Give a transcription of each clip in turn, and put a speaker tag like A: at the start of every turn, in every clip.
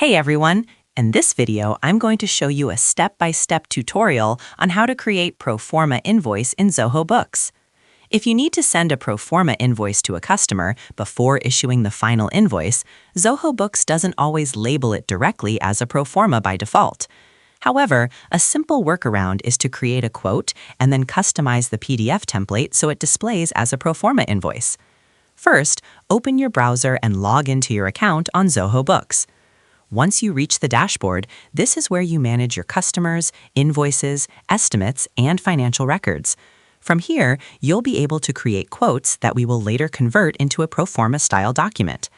A: Hey everyone! In this video, I'm going to show you a step-by-step tutorial on how to create Proforma Invoice in Zoho Books. If you need to send a Proforma invoice to a customer before issuing the final invoice, Zoho Books doesn't always label it directly as a Proforma by default. However, a simple workaround is to create a quote and then customize the PDF template so it displays as a Proforma invoice. First, open your browser and log into your account on Zoho Books. Once you reach the dashboard, this is where you manage your customers, invoices, estimates, and financial records. From here, you'll be able to create quotes that we will later convert into a Proforma style document.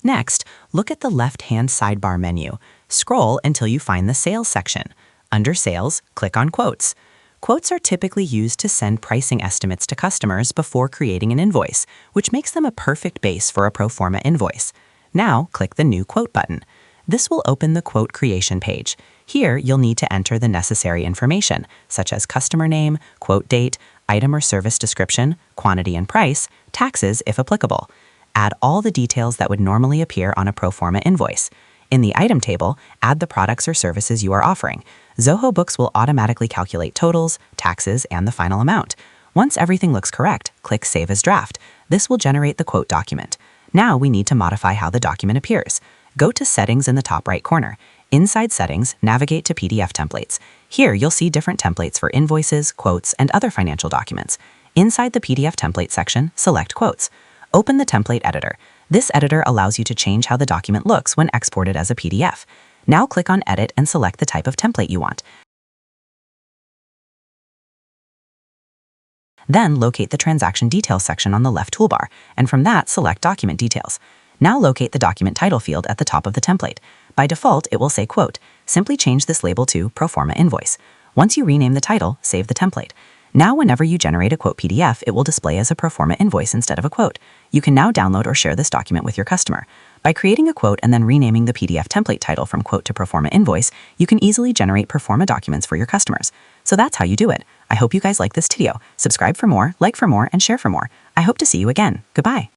A: Next, look at the left-hand sidebar menu. Scroll until you find the Sales section. Under Sales, click on Quotes. Quotes are typically used to send pricing estimates to customers before creating an invoice, which makes them a perfect base for a Proforma invoice. Now, click the New Quote button. This will open the quote creation page. Here, you'll need to enter the necessary information, such as customer name, quote date, item or service description, quantity and price, taxes if applicable. Add all the details that would normally appear on a Proforma invoice. In the item table, add the products or services you are offering. Zoho Books will automatically calculate totals, taxes, and the final amount. Once everything looks correct, click Save as Draft. This will generate the quote document. Now we need to modify how the document appears. Go to Settings in the top right corner. Inside Settings, navigate to PDF templates. Here, you'll see different templates for invoices, quotes, and other financial documents. Inside the PDF template section, select Quotes. Open the template editor. This editor allows you to change how the document looks when exported as a PDF. Now click on Edit and select the type of template you want. Then locate the Transaction Details section on the left toolbar, and from that, select Document Details. Now locate the document title field at the top of the template. By default, it will say Quote. Simply change this label to Proforma Invoice. Once you rename the title, save the template. Now whenever you generate a quote PDF, it will display as a Proforma Invoice instead of a quote. You can now download or share this document with your customer. By creating a quote and then renaming the PDF template title from Quote to Proforma Invoice, you can easily generate Proforma documents for your customers. So that's how you do it. I hope you guys like this video. Subscribe for more, like for more, and share for more. I hope to see you again. Goodbye.